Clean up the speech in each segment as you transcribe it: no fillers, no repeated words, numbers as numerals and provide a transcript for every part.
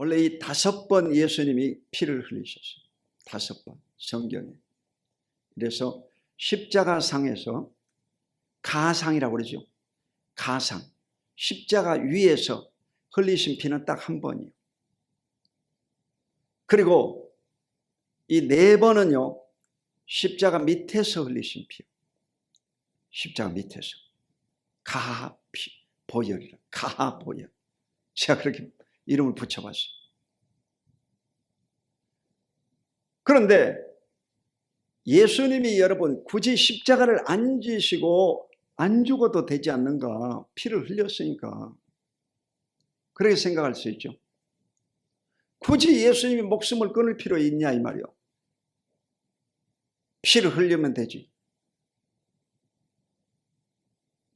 원래 이 5번 예수님이 피를 흘리셨어요. 5번 성경에. 그래서 십자가상에서 가상이라고 그러죠. 가상. 십자가 위에서 흘리신 피는 딱 한 번이에요. 그리고 이 4번은요. 십자가 밑에서 흘리신 피요. 십자가 밑에서. 가하피 보혈이라. 가하보혈. 제가 그렇게 이름을 붙여봤어요. 그런데 예수님이 여러분 굳이 십자가를 안 지시고 안 죽어도 되지 않는가? 피를 흘렸으니까. 그렇게 생각할 수 있죠. 굳이 예수님이 목숨을 끊을 필요 있냐 이 말이요. 피를 흘리면 되지.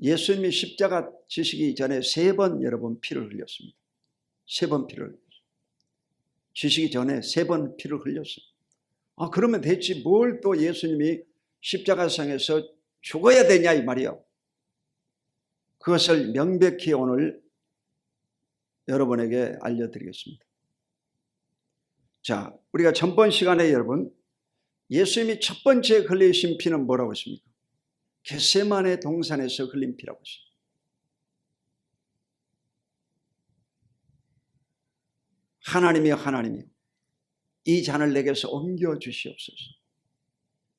예수님이 십자가 지시기 전에 3번 여러분 피를 흘렸습니다. 3번 피를 흘렸어요. 지시기 전에 3번 피를 흘렸어요. 그러면 됐지. 뭘 또 예수님이 십자가상에서 죽어야 되냐 이 말이요. 그것을 명백히 오늘 여러분에게 알려드리겠습니다. 자, 우리가 전번 시간에 여러분 예수님이 첫 번째 흘리신 피는 뭐라고 했습니까? 겟세마네 동산에서 흘린 피라고 했어요. 하나님이여 하나님이여 이 잔을 내게서 옮겨 주시옵소서.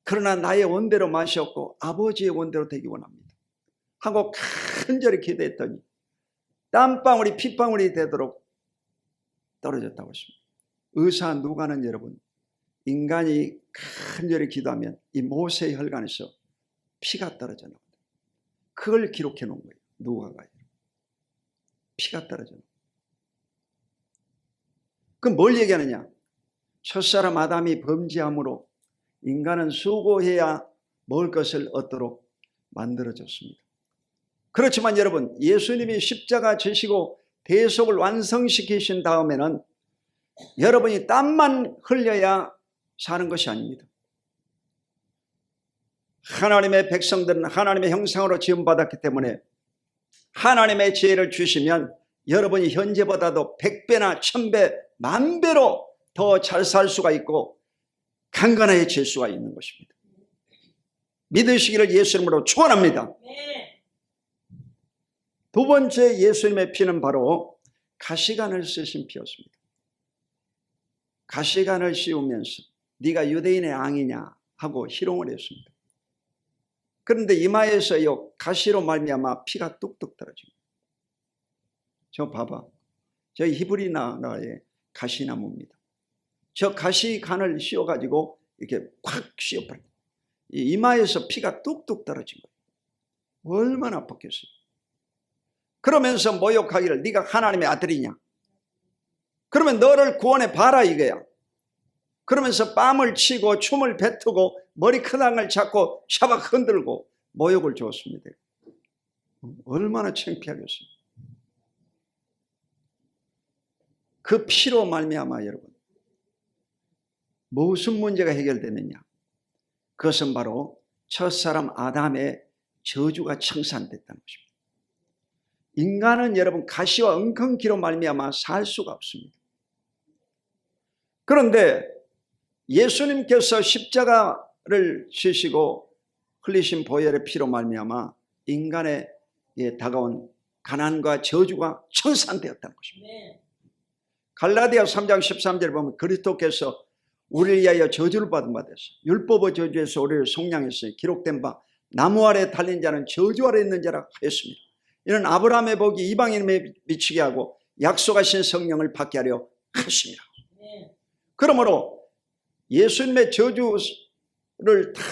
그러나 나의 원대로 마시옵고 아버지의 원대로 되기 원합니다 하고 간절히 기도했더니 땀방울이 핏방울이 되도록 떨어졌다고 했습니다. 의사 누가는 여러분 인간이 간절히 기도하면 이 모세의 혈관에서 피가 떨어져 나옵니다. 그걸 기록해 놓은 거예요. 누가가. 피가 떨어져 나옵니다. 그럼 뭘 얘기하느냐? 첫사람 아담이 범죄함으로 인간은 수고해야 먹을 것을 얻도록 만들어졌습니다. 그렇지만 여러분 예수님이 십자가 지시고 대속을 완성시키신 다음에는 여러분이 땀만 흘려야 사는 것이 아닙니다. 하나님의 백성들은 하나님의 형상으로 지음받았기 때문에 하나님의 지혜를 주시면 여러분이 현재보다도 100배나 1000배, 10,000배로 더 잘 살 수가 있고 강건해질 수가 있는 것입니다. 믿으시기를 예수 이름으로 축원합니다. 두 번째 예수님의 피는 바로 가시관을 쓰신 피였습니다. 가시관을 씌우면서 네가 유대인의 왕이냐 하고 희롱을 했습니다. 그런데 이마에서 이 가시로 말미암아 피가 뚝뚝 떨어집니다. 저 봐봐. 저 히브리 나라의 가시나무입니다. 저 가시관을 씌워가지고 이렇게 콱 씌워버려요. 이마에서 피가 뚝뚝 떨어진 거예요. 얼마나 아팠겠어요. 그러면서 모욕하기를 네가 하나님의 아들이냐. 그러면 너를 구원해 봐라 이거야. 그러면서 뺨을 치고 춤을 뱉고 머리카락을 잡고 샤박 흔들고 모욕을 주었습니다. 얼마나 창피하겠어요. 그 피로 말미암아 여러분 무슨 문제가 해결되느냐? 그것은 바로 첫사람 아담의 저주가 청산됐다는 것입니다. 인간은 여러분 가시와 엉겅퀴로 말미암아 살 수가 없습니다. 그런데 예수님께서 십자가를 지시고 흘리신 보혈의 피로 말미암아 인간의 다가온 가난과 저주가 청산되었다는 것입니다. 갈라디아 3장 13절에 보면 그리스도께서 우리를 위하여 저주를 받은 바 되서 율법의 저주에서 우리를 속량했으니 기록된 바 나무 아래 달린 자는 저주 아래 있는 자라 하였습니다. 이는 아브라함의 복이 이방인에 미치게 하고 약속하신 성령을 받게 하려 하십니다. 그러므로 예수님의 저주를 다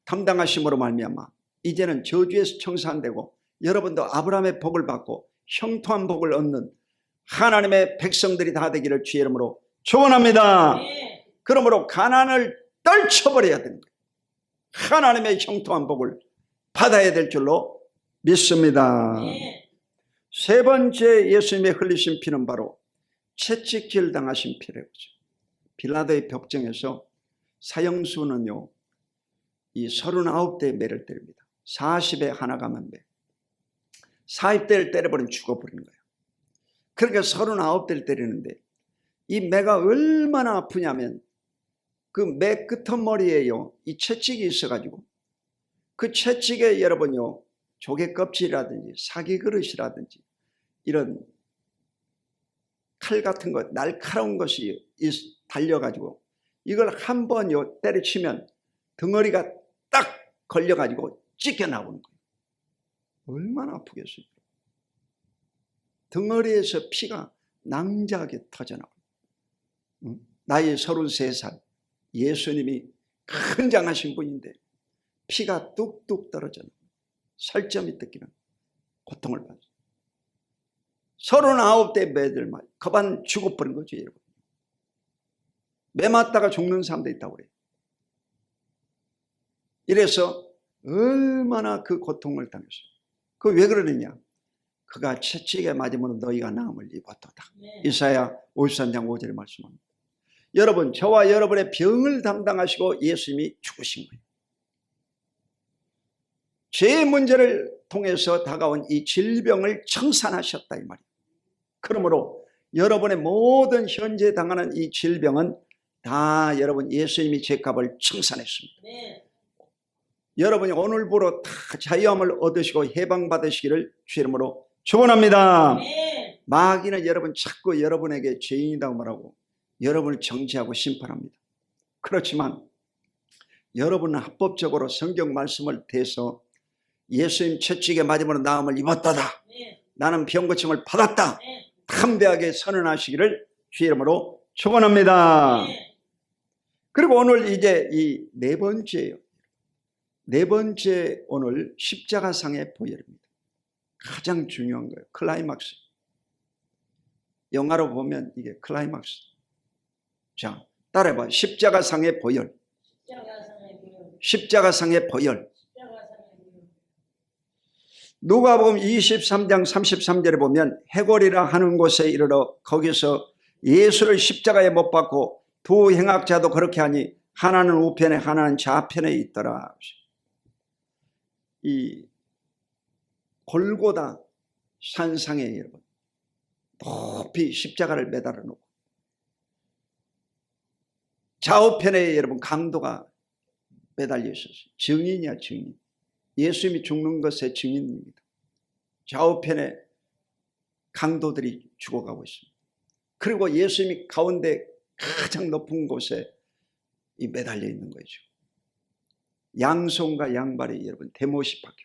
담당하심으로 말미암아 이제는 저주에서 청산되고 여러분도 아브라함의 복을 받고 형통한 복을 얻는 하나님의 백성들이 다 되기를 주의 이름으로 축원합니다. 그러므로 가난을 떨쳐버려야 되는 거예요. 하나님의 형통한 복을 받아야 될 줄로 믿습니다. 세 번째 예수님의 흘리신 피는 바로 채찍질 당하신 피라고 하죠. 빌라도의 벽정에서 사형수는요 이 39대 매를 때립니다. 40에 하나 가면 매. 40대를 때려버리면 죽어버리는 거예요. 그러니까 39대를 때리는데 이 매가 얼마나 아프냐면 그 매 끄트머리에요 이 채찍이 있어가지고 그 채찍에 여러분요 조개 껍질이라든지 사기 그릇이라든지 이런 칼 같은 것 날카로운 것이 달려가지고 이걸 한 번요 때려치면 덩어리가 딱 걸려가지고 찢겨 나오는 거예요. 얼마나 아프겠어요. 덩어리에서 피가 낭자하게 터져나와요. 나이 33살 예수님이 큰장하신 분인데 피가 뚝뚝 떨어져 살점이 뜯기는 고통을 받았어요. 39대 매들만 거반 죽어버린 거죠. 여러분. 매 맞다가 죽는 사람도 있다고 그래요. 이래서 얼마나 그 고통을 당했어요. 그 왜 그러느냐. 그가 채찍에 맞으면 너희가 나음을 입었도다. 네. 이사야 53장 5절에 말씀합니다. 여러분 저와 여러분의 병을 담당하시고 예수님이 죽으신 거예요. 죄의 문제를 통해서 다가온 이 질병을 청산하셨다 이 말이에요. 그러므로 여러분의 모든 현재 당하는 이 질병은 다 여러분 예수님이 죄값을 청산했습니다. 네. 여러분이 오늘부로 다 자유함을 얻으시고 해방받으시기를 주 이름으로 축원합니다. 네. 마귀는 여러분 자꾸 여러분에게 죄인이라고 말하고 여러분을 정죄하고 심판합니다. 그렇지만 여러분은 합법적으로 성경 말씀을 대해서 예수님 채찍에 맞음으로 나음을 입었다다. 네. 나는 병고침을 받았다. 네. 담대하게 선언하시기를 주 이름으로 축원합니다. 네. 그리고 오늘 이제 이 네 번째예요. 네 번째 오늘 십자가상의 보혈입니다. 가장 중요한 거예요. 클라이막스. 영화로 보면 이게 클라이막스. 자, 따라해봐. 십자가상의 보혈. 십자가상의 보혈. 누가복음 23장 33절에 보면 해골이라 하는 곳에 이르러 거기서 예수를 십자가에 못 박고 두 행악자도 그렇게 하니 하나는 우편에 하나는 좌편에 있더라. 이 골고다 산상에 여러분 높이 십자가를 매달아 놓고 좌우편에 여러분 강도가 매달려 있었어요. 증인이야 증인. 예수님이 죽는 것의 증인입니다. 좌우편에 강도들이 죽어가고 있습니다. 그리고 예수님이 가운데 가장 높은 곳에 매달려 있는 거죠. 양손과 양발이 여러분 대못이 박혀.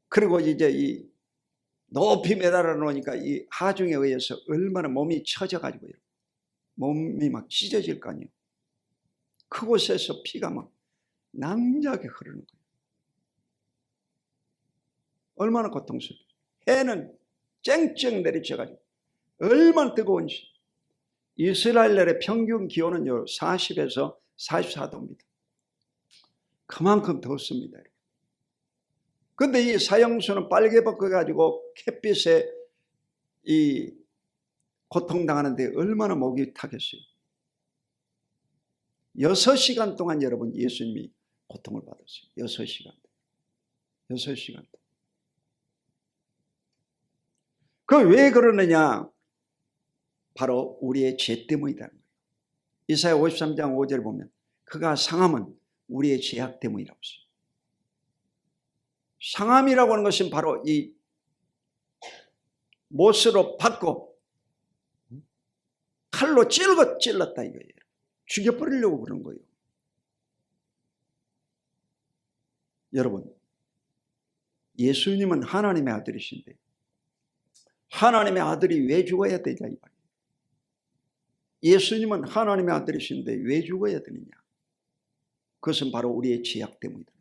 그리고 이제 이 높이 매달아 놓으니까 이 하중에 의해서 얼마나 몸이 처져가지고 몸이 막 찢어질 거 아니에요. 그곳에서 피가 막 낭자하게 흐르는 거예요. 얼마나 고통스러워요. 해는 쨍쨍 내리쳐가지고 얼마나 뜨거운지. 이스라엘의 평균 기온은 40에서 44도입니다. 그만큼 덥습니다. 그런데 이 사형수는 빨개 벗겨가지고 햇빛에 이 고통당하는데 얼마나 목이 타겠어요. 6시간 동안 여러분 예수님이 고통을 받았어요. 6시간. 6시간. 그 왜 그러느냐? 바로 우리의 죄 때문이라는 거예요. 이사야 53장 5절을 보면 그가 상함은 우리의 죄악 때문이라고 했어요. 상함이라고 하는 것은 바로 이 못으로 받고 칼로 찔렀다 이거예요. 죽여버리려고 그런 거예요. 여러분, 예수님은 하나님의 아들이신데 하나님의 아들이 왜 죽어야 되냐 이 말이에요. 예수님은 하나님의 아들이신데 왜 죽어야 되느냐? 그것은 바로 우리의 죄악 때문이다.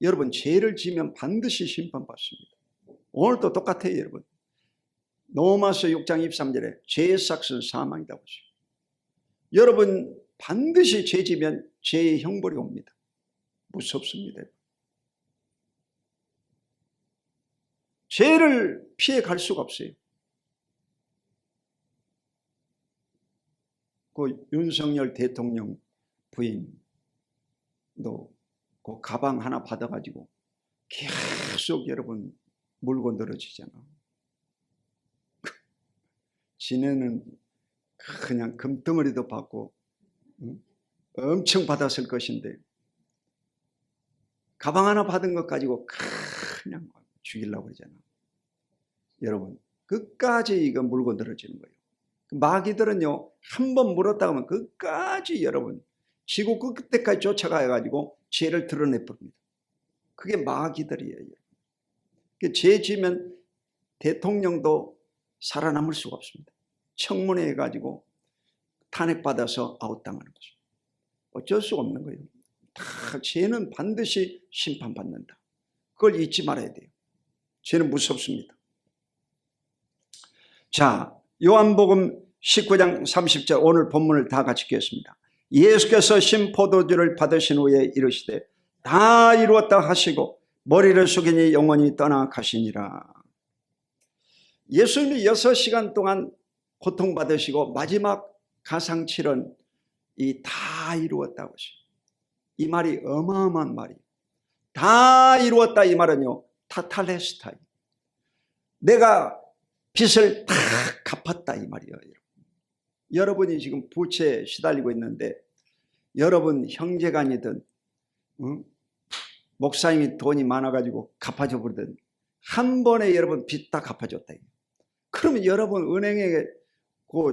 여러분 죄를 지으면 반드시 심판받습니다. 오늘도 똑같아요. 여러분 로마서 6장 23절에 죄의 삭은 사망이라고 하죠. 여러분 반드시 죄 지면 죄의 형벌이 옵니다. 무섭습니다. 죄를 피해 갈 수가 없어요. 그 윤석열 대통령 부인도 그 가방 하나 받아가지고 계속 여러분 물고 늘어지잖아. 지네는 그냥 금덩어리도 받고 엄청 받았을 것인데 가방 하나 받은 것 가지고 그냥 죽이려고 그러잖아. 여러분 끝까지 이거 물고 늘어지는 거예요. 마귀들은요 한 번 물었다 하면 끝까지 여러분 지구 끝까지 쫓아가가지고 죄를 드러내 버립니다. 그게 마귀들이에요. 죄 지면 대통령도 살아남을 수가 없습니다. 청문회 해가지고 탄핵받아서 아웃당하는 거죠. 어쩔 수가 없는 거예요. 다 죄는 반드시 심판받는다. 그걸 잊지 말아야 돼요. 죄는 무섭습니다. 자, 요한복음 19장 30절 오늘 본문을 다 같이 읽겠습니다. 예수께서 신 포도주를 받으신 후에 이르시되 다 이루었다 하시고 머리를 숙이니 영원히 떠나가시니라. 예수님이 6시간 동안 고통받으시고 마지막 가상칠은 이 다 이루었다고 하시죠. 이 말이 어마어마한 말이에요. 다 이루었다 이 말은요 타탈레스타이, 내가 빚을 다 갚았다 이 말이에요. 여러분이 지금 부채에 시달리고 있는데 여러분 형제간이든 목사님이 돈이 많아가지고 갚아줘 버리든 한 번에 여러분 빚 다 갚아줬다. 그러면 여러분 은행에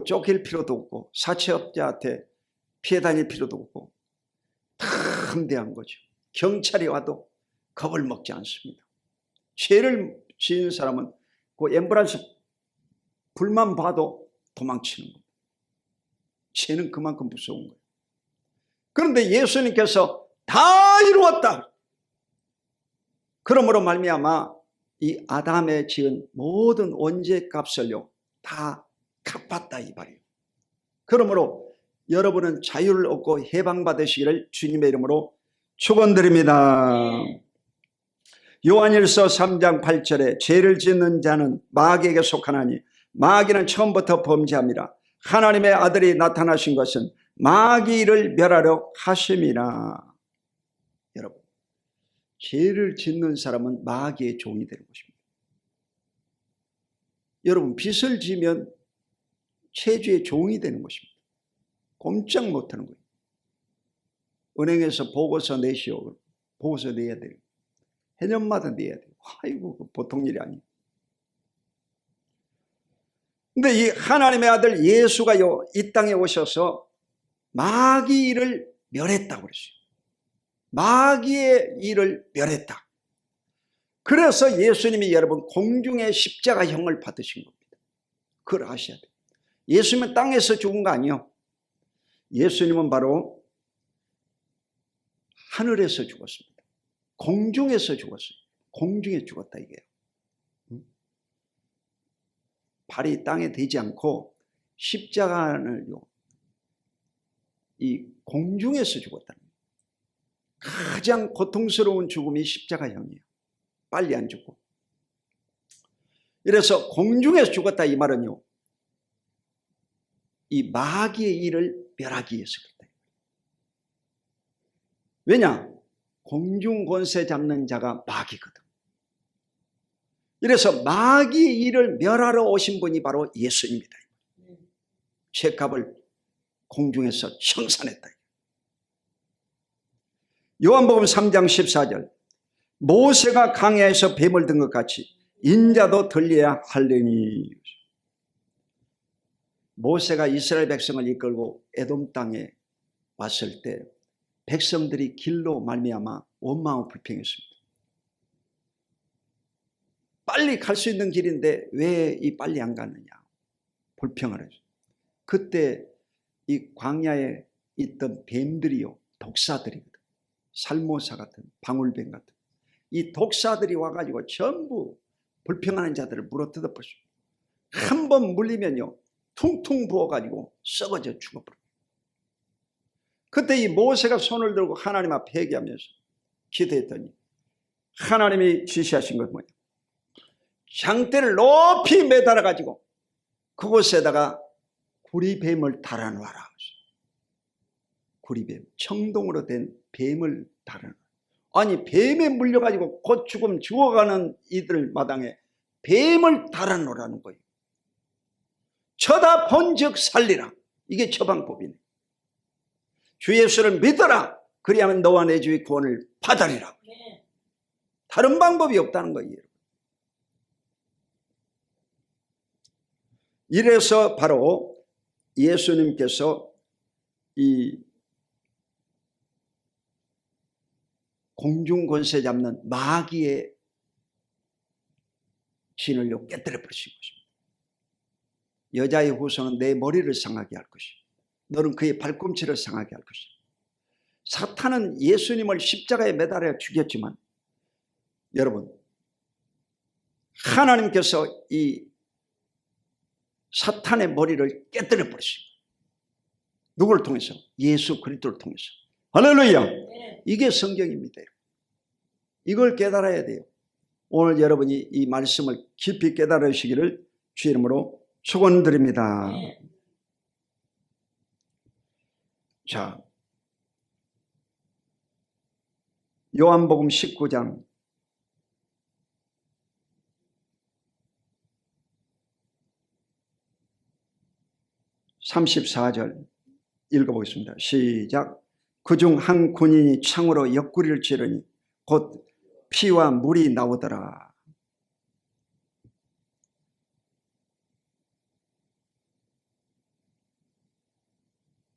쫓길 필요도 없고 사채업자한테 피해 다닐 필요도 없고 다 함대한 거죠. 경찰이 와도 겁을 먹지 않습니다. 죄를 지은 사람은 그 앰뷸런스 불만 봐도 도망치는 겁니다. 죄는 그만큼 무서운 거예요. 그런데 예수님께서 다 이루었다. 그러므로 말미암아 이 아담의 지은 모든 원죄값을요 다 갚았다 이 말이에요. 그러므로 여러분은 자유를 얻고 해방받으시기를 주님의 이름으로 축원드립니다. 요한일서 3장 8절에 죄를 짓는 자는 마귀에게 속하나니 마귀는 처음부터 범죄함이라. 하나님의 아들이 나타나신 것은 마귀를 멸하려 하심이라. 여러분, 죄를 짓는 사람은 마귀의 종이 되는 것입니다. 여러분, 빚을 지면 체주의 종이 되는 것입니다. 꼼짝 못하는 거예요. 은행에서 보고서 내시오. 보고서 내야 돼요. 해년마다 내야 돼요. 아이고, 보통 일이 아니에요. 근데 이 하나님의 아들 예수가요, 이 땅에 오셔서 마귀를 멸했다고 그랬어요. 마귀의 일을 멸했다. 그래서 예수님이 여러분 공중의 십자가형을 받으신 겁니다. 그걸 아셔야 돼요. 예수님은 땅에서 죽은 거 아니에요. 예수님은 바로 하늘에서 죽었습니다. 공중에서 죽었어요. 공중에 죽었다 이게요. 발이 땅에 대지 않고 십자가를요 이 공중에서 죽었다는 거예요. 가장 고통스러운 죽음이 십자가형이에요. 빨리 안 죽고. 그래서 공중에서 죽었다 이 말은요 이 마귀의 일을 멸하기 위해서 그랬다. 왜냐? 공중 권세 잡는 자가 마귀거든. 그래서 마귀의 일을 멸하러 오신 분이 바로 예수님이다. 죄값을 공중에서 청산했다. 요한복음 3장 14절 모세가 강야에서 뱀을 든 것 같이 인자도 들려야 하려니. 모세가 이스라엘 백성을 이끌고 에돔 땅에 왔을 때 백성들이 길로 말미암아 원망하고 불평했습니다. 빨리 갈 수 있는 길인데 왜 이 빨리 안 가느냐 불평을 했어요. 그때 이 광야에 있던 뱀들이요 독사들이거든. 살모사 같은 방울뱀 같은 이 독사들이 와가지고 전부 불평하는 자들을 물어뜯어 버렸어요. 한 번 물리면요 퉁퉁 부어가지고 썩어져 죽어버려요. 그때 이 모세가 손을 들고 하나님 앞에 회개하면서 기도했더니 하나님이 지시하신 건 뭐냐? 장대를 높이 매달아가지고 그곳에다가 구리뱀을 달아놓아라. 구리뱀, 청동으로 된 뱀을 달아놓아라. 아니 뱀에 물려가지고 곧 죽어가는 이들 마당에 뱀을 달아놓으라는 거예요. 쳐다본 즉 살리라. 이게 처방법이네. 주 예수를 믿어라. 그리하면 너와 내 주의 구원을 받으리라. 다른 방법이 없다는 거예요. 이래서 바로 예수님께서 이 공중 권세 잡는 마귀의 진을 깨뜨려 버리신 것입니다. 여자의 후손은 내 머리를 상하게 할 것이고 너는 그의 발꿈치를 상하게 할 것이다. 사탄은 예수님을 십자가에 매달아 죽였지만 여러분, 하나님께서 이 사탄의 머리를 깨뜨려 버리십니다. 누구를 통해서? 예수 그리스도를 통해서. 할렐루야. 이게 성경입니다. 이걸 깨달아야 돼요. 오늘 여러분이 이 말씀을 깊이 깨달으시기를 주의 이름으로 축원드립니다. 자, 요한복음 19장 34절 읽어보겠습니다. 시작. 그중 한 군인이 창으로 옆구리를 찌르니 곧 피와 물이 나오더라.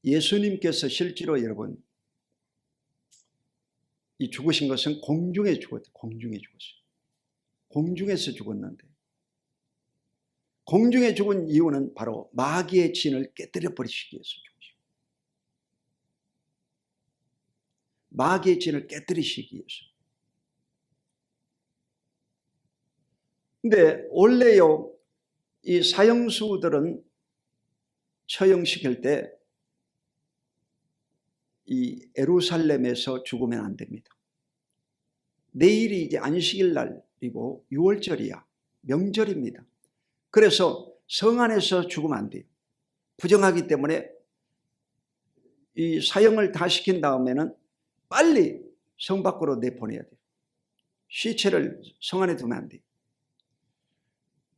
예수님께서 실제로 여러분 이 죽으신 것은 공중에 죽었어요. 공중에 죽었어요. 공중에서 죽었는데 공중에 죽은 이유는 바로 마귀의 진을 깨뜨려 버리시기 위해서 죽으시고 마귀의 진을 깨뜨리시기 위해서. 근데 원래요 이 사형수들은 처형시킬 때 이 예루살렘에서 죽으면 안 됩니다. 내일이 이제 안식일 날이고 6월절이야. 명절입니다. 그래서 성 안에서 죽으면 안 돼요. 부정하기 때문에 이 사형을 다 시킨 다음에는 빨리 성 밖으로 내보내야 돼요. 시체를 성 안에 두면 안 돼요.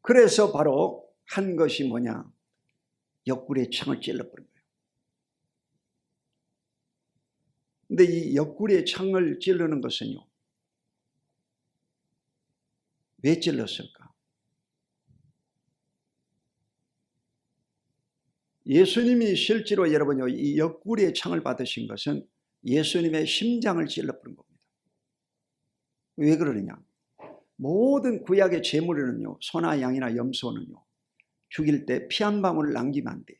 그래서 바로 한 것이 뭐냐? 옆구리에 창을 찔러버린 거예요. 근데 이 옆구리에 창을 찌르는 것은요, 왜 찔렀을까? 예수님이 실제로 여러분요, 이 옆구리에 창을 받으신 것은 예수님의 심장을 찔러버린 겁니다. 왜 그러느냐? 모든 구약의 제물에는요, 소나 양이나 염소는요, 죽일 때 피 한 방울 남기면 안 돼요.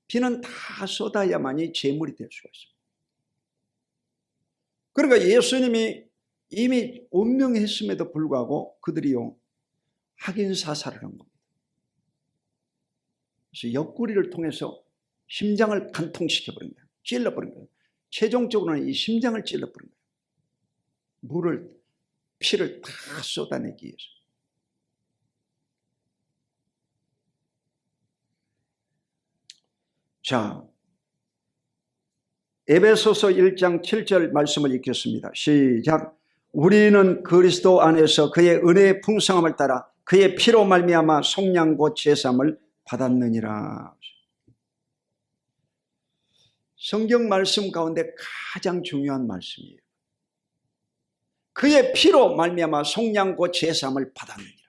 피는 다 쏟아야만이 제물이 될 수가 있습니다. 그러니까 예수님이 이미 운명했음에도 불구하고 그들이요 확인 사살을 한 겁니다. 그래서 옆구리를 통해서 심장을 관통시켜버린 거예요. 찔러버린 거예요. 최종적으로는 이 심장을 찔러버린 거예요. 물을, 피를 다 쏟아내기 위해서. 자, 에베소서 1장 7절 말씀을 읽겠습니다. 시작. 우리는 그리스도 안에서 그의 은혜의 풍성함을 따라 그의 피로 말미암아 속량 곧 제사함을 받았느니라. 성경 말씀 가운데 가장 중요한 말씀이에요. 그의 피로 말미암아 속량 곧 제사함을 받았느니라.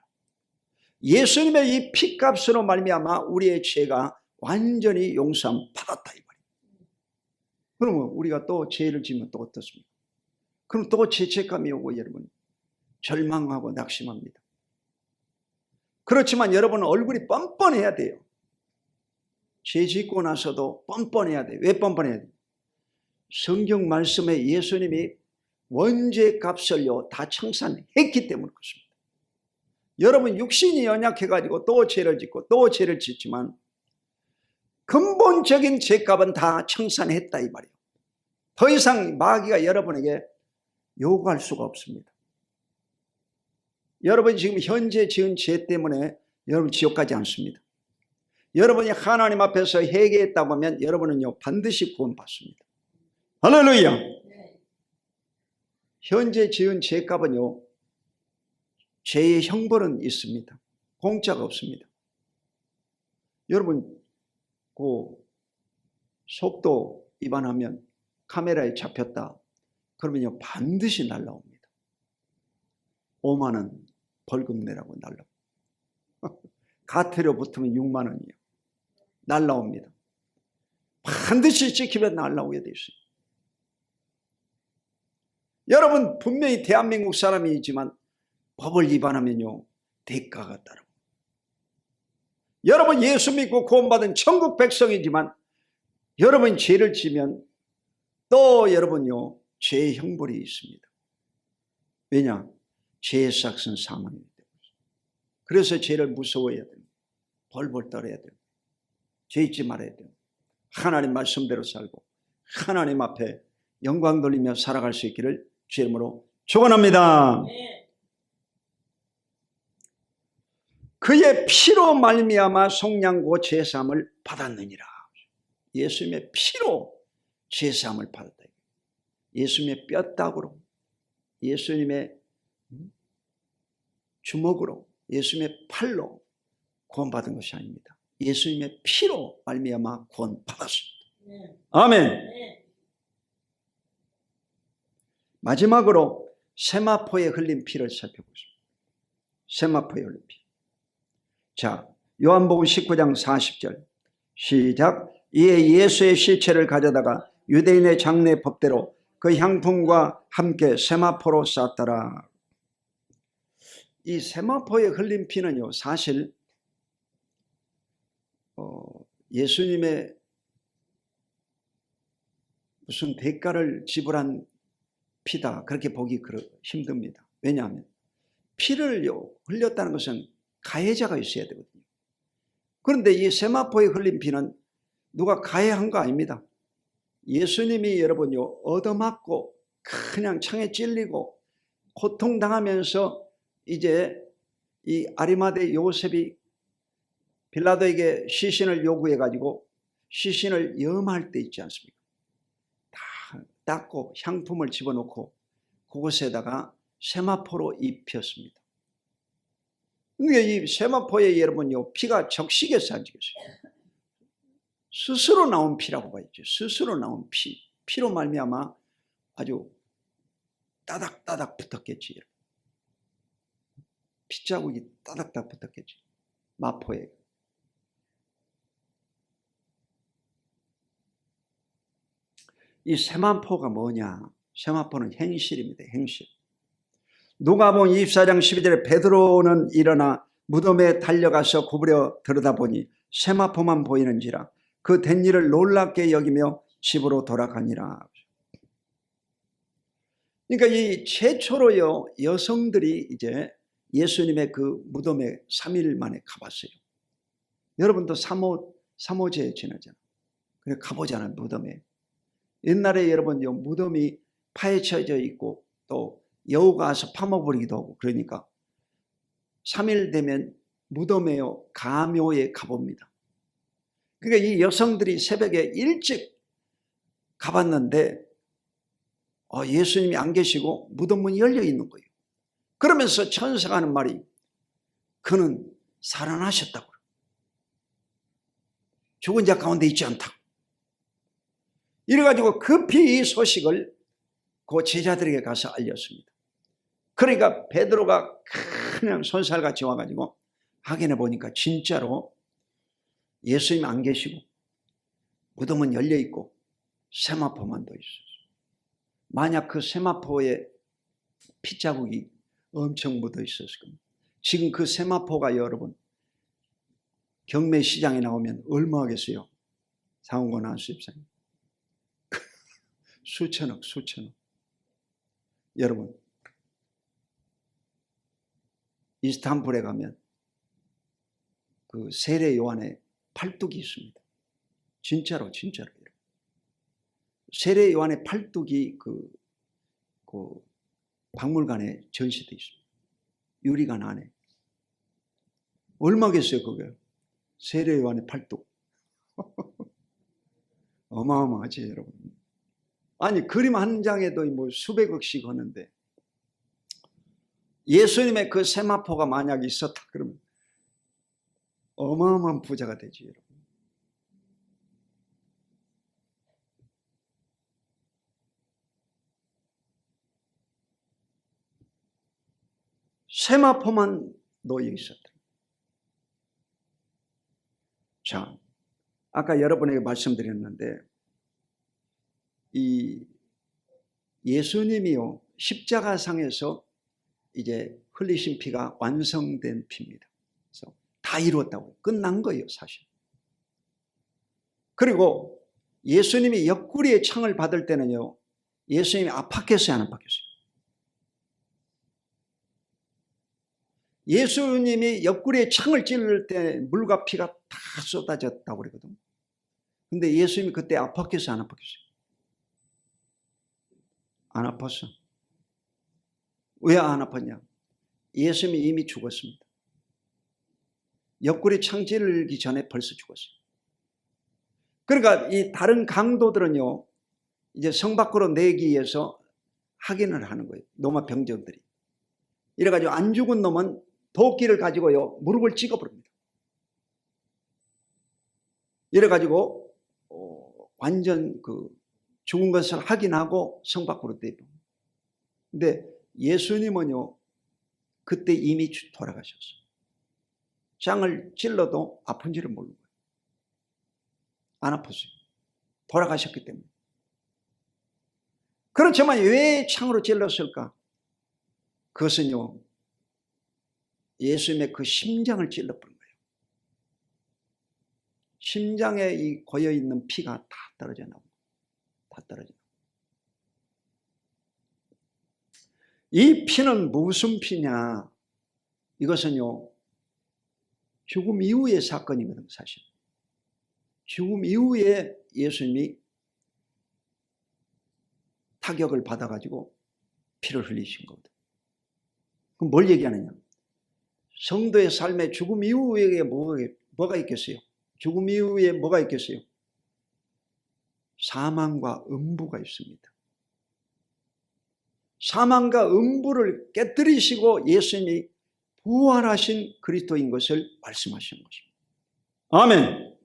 예수님의 이 피값으로 말미암아 우리의 죄가 완전히 용서함 받았다 이 말이에요. 그러면 우리가 또 죄를 지으면 또 어떻습니까? 그럼 또 죄책감이 오고 여러분 절망하고 낙심합니다. 그렇지만 여러분은 얼굴이 뻔뻔해야 돼요. 죄 짓고 나서도 뻔뻔해야 돼요. 왜 뻔뻔해야 돼요? 성경 말씀에 예수님이 원죄 값을요 다 청산했기 때문에 그렇습니다. 여러분 육신이 연약해가지고 또 죄를 짓고 또 죄를 짓지만 근본적인 죄값은 다 청산했다 이 말이에요. 더 이상 마귀가 여러분에게 요구할 수가 없습니다. 여러분이 지금 현재 지은 죄 때문에 여러분 지옥 가지 않습니다. 여러분이 하나님 앞에서 회개했다고 하면 여러분은요 반드시 구원받습니다. 할렐루야. 현재 지은 죄값은요 죄의 형벌은 있습니다. 공짜가 없습니다. 여러분 그 속도 위반하면 카메라에 잡혔다 그러면요 반드시 날라옵니다. 5만 원 벌금 내라고 날라옵니다. 가태료 붙으면 6만 원이요. 날라옵니다. 반드시 지키면 날라오게 돼 있어요. 여러분 분명히 대한민국 사람이지만 법을 위반하면요 대가가 따르고, 여러분 예수 믿고 구원받은 천국 백성이지만 여러분 죄를 지면 또 여러분요 죄의 형벌이 있습니다. 왜냐? 죄의 삭은 사망이기 때문에. 그래서 죄를 무서워해야 됩니다. 벌벌 떨어야 됩니다. 죄 잊지 말아야 됩니다. 하나님 말씀대로 살고 하나님 앞에 영광 돌리며 살아갈 수 있기를 주의 이름으로 축원합니다. 그의 피로 말미암아 속량고 죄사함을 받았느니라. 예수님의 피로 죄사함을 받았다. 예수님의 뼈다구로, 예수님의 주먹으로, 예수님의 팔로 구원받은 것이 아닙니다. 예수님의 피로 말미암아 구원받았습니다. 아멘. 마지막으로 세마포에 흘린 피를 살펴보겠습니다. 세마포에 흘린 피. 자, 요한복음 19장 40절 시작. 이에 예수의 시체를 가져다가 유대인의 장례 법대로 그 향품과 함께 세마포로 쌌더라. 이 세마포에 흘린 피는요 사실 예수님의 무슨 대가를 지불한 피다 그렇게 보기 힘듭니다. 왜냐하면 피를 흘렸다는 것은 가해자가 있어야 되거든요. 그런데 이 세마포에 흘린 피는 누가 가해한 거 아닙니다. 예수님이 여러분요 얻어맞고 그냥 창에 찔리고 고통당하면서 이제 이 아리마대 요셉이 빌라도에게 시신을 요구해 가지고 시신을 염할 때 있지 않습니까? 다 닦고 향품을 집어넣고 그곳에다가 세마포로 입혔습니다. 그러니까 이 세마포에 여러분요 피가 적시게 싸지겠어요. 스스로 나온 피라고 봐야죠. 스스로 나온 피로 말미암아 아주 따닥따닥 붙었겠지. 핏자국이 따닥따닥 붙었겠지. 마포에. 이 세마포가 뭐냐? 세마포는 행실입니다. 행실. 누가복음 24장 12절에 베드로는 일어나 무덤에 달려가서 구부려 들여다보니 세마포만 보이는지라 그 된 일을 놀랍게 여기며 집으로 돌아가니라. 그러니까 이 최초로요 여성들이 이제 예수님의 그 무덤에 3일 만에 가봤어요. 여러분도 사모제에 지나잖아요. 그래 가보잖아요 무덤에. 옛날에 여러분요 무덤이 파헤쳐져 있고 또 여우가 와서 파먹어버리기도 하고 그러니까 3일 되면 무덤에요 가묘에 가봅니다. 그러니까 이 여성들이 새벽에 일찍 가봤는데 예수님이 안 계시고 무덤 문이 열려 있는 거예요. 그러면서 천사가 하는 말이 그는 살아나셨다고. 죽은 자 가운데 있지 않다고. 이래가지고 급히 이 소식을 그 제자들에게 가서 알렸습니다. 그러니까 베드로가 그냥 손살같이 와가지고 확인해 보니까 진짜로 예수님 안 계시고 무덤은 열려 있고 세마포만 더 있었어요. 만약 그 세마포에 핏자국이 엄청 묻어 있었을 겁니다. 지금 그 세마포가 여러분 경매 시장에 나오면 얼마 하겠어요? 상원권 수입상 수천억. 여러분 이스탄불에 가면 그 세례 요한의 팔뚝이 있습니다. 진짜로. 세례 요한의 팔뚝이 그 박물관에 전시되어 있습니다. 유리관 안에. 얼마겠어요 그게? 세례 요한의 팔뚝. 어마어마하지 여러분. 아니 그림 한 장에도 뭐 수백억씩 하는데 예수님의 그 세마포가 만약 있었다 그러면 어마어마한 부자가 되지, 여러분. 세마포만 놓여 있었다. 자, 아까 여러분에게 말씀드렸는데 이 예수님이요 십자가상에서 이제 흘리신 피가 완성된 피입니다. 그래서 다 이루었다고 끝난 거예요, 사실. 그리고 예수님이 옆구리에 창을 받을 때는요, 예수님이 아팠겠어요, 안 아팠겠어요? 예수님이 옆구리에 창을 찌를 때 물과 피가 다 쏟아졌다고 그러거든. 근데 예수님이 그때 아팠겠어요, 안 아팠겠어요? 안 아팠어. 왜 안 아팠냐? 예수님이 이미 죽었습니다. 옆구리 창 찌르기 전에 벌써 죽었어요. 그러니까 이 다른 강도들은요, 이제 성 밖으로 내기 위해서 확인을 하는 거예요. 로마 병정들이. 이래가지고 안 죽은 놈은 도끼를 가지고요, 무릎을 찍어버립니다. 이래가지고, 완전 죽은 것을 확인하고 성 밖으로 내요. 근데 예수님은요, 그때 이미 돌아가셨어요. 창을 찔러도 아픈지를 모르고 안 아팠어요. 돌아가셨기 때문에. 그렇지만 왜 창으로 찔렀을까? 그것은요, 예수님의 그 심장을 찔러버린 거예요. 심장에 이 고여있는 피가 다 떨어져 나오고, 다 떨어져 나오고. 이 피는 무슨 피냐? 이것은요, 죽음 이후의 사건이거든요, 사실. 죽음 이후에 예수님이 타격을 받아가지고 피를 흘리신 거거든요. 그럼 뭘 얘기하느냐? 성도의 삶에 죽음 이후에 뭐가 있겠어요? 죽음 이후에 뭐가 있겠어요? 사망과 음부가 있습니다. 사망과 음부를 깨뜨리시고 예수님이 부활하신 그리스도인 것을 말씀하시는 것입니다. 아멘.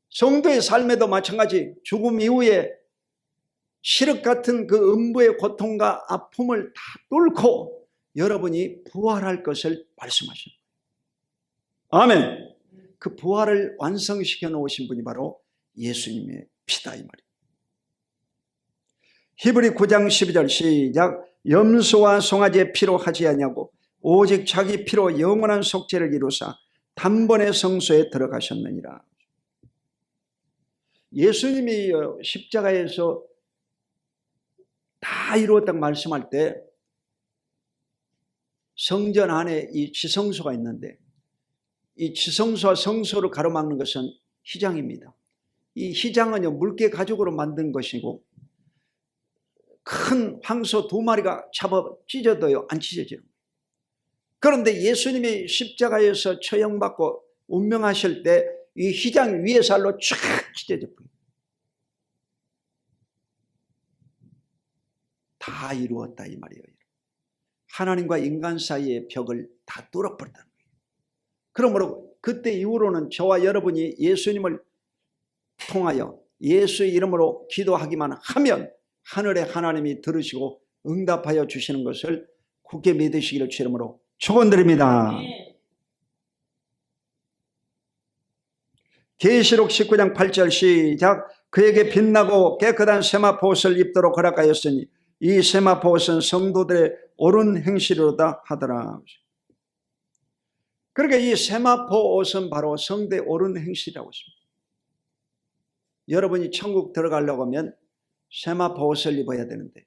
성도의 삶에도 마찬가지 죽음 이후에 시력 같은 그 음부의 고통과 아픔을 다 뚫고 여러분이 부활할 것을 말씀하십니다. 아멘. 그 부활을 완성시켜 놓으신 분이 바로 예수님의 피다, 이 말이에요. 히브리 9장 12절 시작. 염소와 송아지의 피로 하지 아니하고 오직 자기 피로 영원한 속죄를 이루사 단번에 성소에 들어가셨느니라. 예수님이 십자가에서 다 이루었다고 말씀할 때 성전 안에 이 지성소가 있는데 이 지성소와 성소를 가로막는 것은 휘장입니다. 이 휘장은요, 물개 가죽으로 만든 것이고 큰 황소 2마리가 잡아 찢어도요, 안 찢어져요. 그런데 예수님이 십자가에서 처형받고 운명하실 때 이 휘장 위에 살로 쫙 찢어져 버려요. 다 이루었다, 이 말이에요. 하나님과 인간 사이의 벽을 다 뚫어버렸다는 거예요. 그러므로 그때 이후로는 저와 여러분이 예수님을 통하여 예수의 이름으로 기도하기만 하면 하늘의 하나님이 들으시고 응답하여 주시는 것을 굳게 믿으시기를 주 이름으로 축원드립니다. 계시록 19장 8절 시작. 그에게 빛나고 깨끗한 세마포 옷을 입도록 허락하였으니 이 세마포 옷은 성도들의 옳은 행실이로다 하더라. 그러니까 이 세마포 옷은 바로 성도의 옳은 행실이라고 했습니다. 여러분이 천국 들어가려고 하면 세마포 옷을 입어야 되는데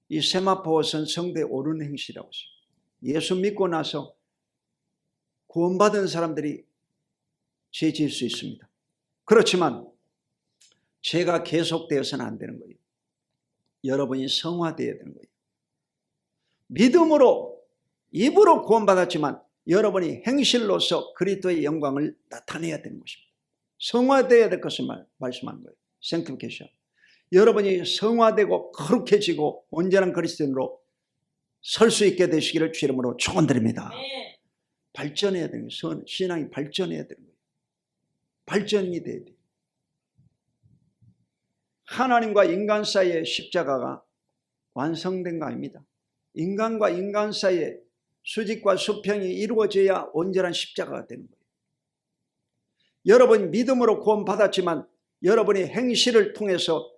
이 세마포 옷은 성도의 옳은 행실이라고 했습니다. 예수 믿고 나서 구원받은 사람들이 죄 지을 수 있습니다. 그렇지만 죄가 계속되어서는 안 되는 거예요. 여러분이 성화되어야 되는 거예요. 믿음으로 입으로 구원받았지만 여러분이 행실로서 그리스도의 영광을 나타내야 되는 것입니다. 성화되어야 될 것을 말씀하는 거예요. sanctification. 여러분이 성화되고 거룩해지고 온전한 그리스도인으로 설 수 있게 되시기를 주 이름으로 축원드립니다. 발전해야 되는 거예요. 신앙이 발전해야 되는 거예요. 발전이 돼야 돼요. 하나님과 인간 사이의 십자가가 완성된 거 아닙니다. 인간과 인간 사이에 수직과 수평이 이루어져야 온전한 십자가가 되는 거예요. 여러분 믿음으로 구원받았지만 여러분이 행실을 통해서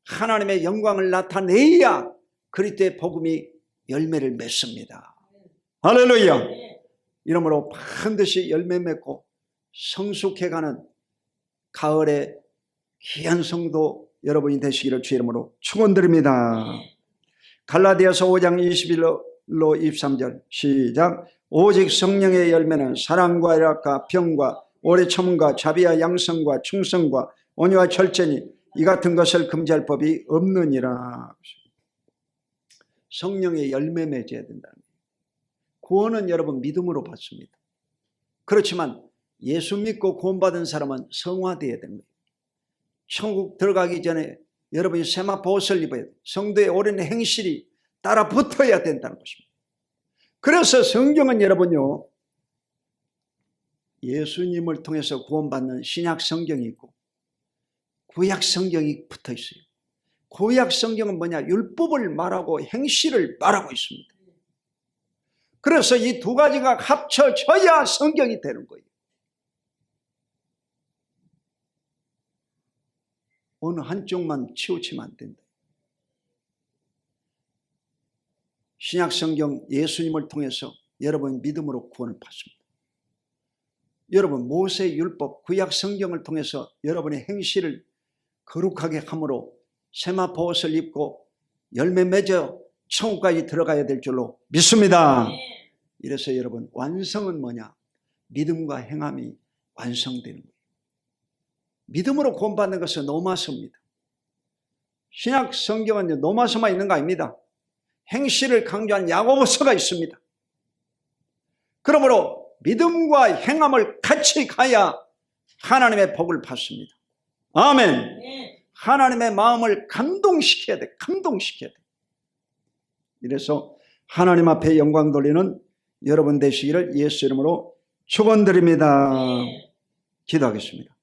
하나님의 영광을 나타내야 그리스도의 복음이 열매를 맺습니다. 할렐루야. 이러므로 반드시 열매 맺고 성숙해가는 가을의 귀한 성도 여러분이 되시기를 주 이름으로 축원드립니다. 갈라디아서 5장 21로 23절 시작. 오직 성령의 열매는 사랑과 희락과 평과 오래 참음과 자비와 양성과 충성과 온유와 절제니 이 같은 것을 금지할 법이 없느니라. 성령의 열매 맺어야 된다는 거예요. 구원은 여러분 믿음으로 받습니다. 그렇지만 예수 믿고 구원받은 사람은 성화되어야 됩니다. 천국 들어가기 전에 여러분이 세마포 옷을 입어야 돼요. 성도의 옳은 행실이 따라 붙어야 된다는 것입니다. 그래서 성경은 여러분요, 예수님을 통해서 구원받는 신약 성경이 있고 구약 성경이 붙어 있어요. 구약 성경은 뭐냐? 율법을 말하고 행실을 말하고 있습니다. 그래서 이 두 가지가 합쳐져야 성경이 되는 거예요. 어느 한쪽만 치우치면 안 된다. 신약 성경 예수님을 통해서 여러분 믿음으로 구원을 받습니다. 여러분 모세 율법 구약 성경을 통해서 여러분의 행실을 거룩하게 함으로 세마포 옷을 입고 열매 맺어 천국까지 들어가야 될 줄로 믿습니다. 이래서 여러분 완성은 뭐냐? 믿음과 행함이 완성되는 거예요. 믿음으로 구원받는 것은 노마서입니다. 신약 성경은 노마서만 있는 거 아닙니다. 행실을 강조한 야고보서가 있습니다. 그러므로 믿음과 행함을 같이 가야 하나님의 복을 받습니다. 아멘. 하나님의 마음을 감동시켜야 돼. 감동시켜야 돼. 이래서 하나님 앞에 영광 돌리는 여러분 되시기를 예수 이름으로 축원드립니다. 기도하겠습니다.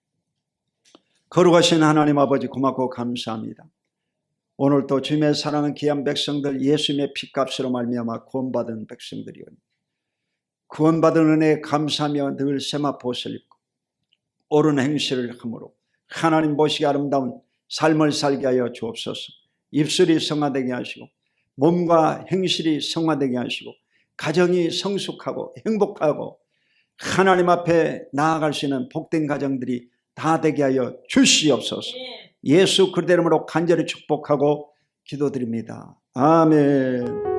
거룩하신 하나님 아버지 고맙고 감사합니다. 오늘도 주님의 사랑하는 귀한 백성들 예수님의 피값으로 말미암아 구원받은 백성들이오니 구원받은 은혜에 감사하며 늘 세마포 옷을 입고 옳은 행실을 함으로 하나님 보시기 아름다운 삶을 살게 하여 주옵소서. 입술이 성화되게 하시고 몸과 행실이 성화되게 하시고 가정이 성숙하고 행복하고 하나님 앞에 나아갈 수 있는 복된 가정들이 다 되게 하여 주시옵소서. 예수 그리스도 이름으로 간절히 축복하고 기도드립니다. 아멘.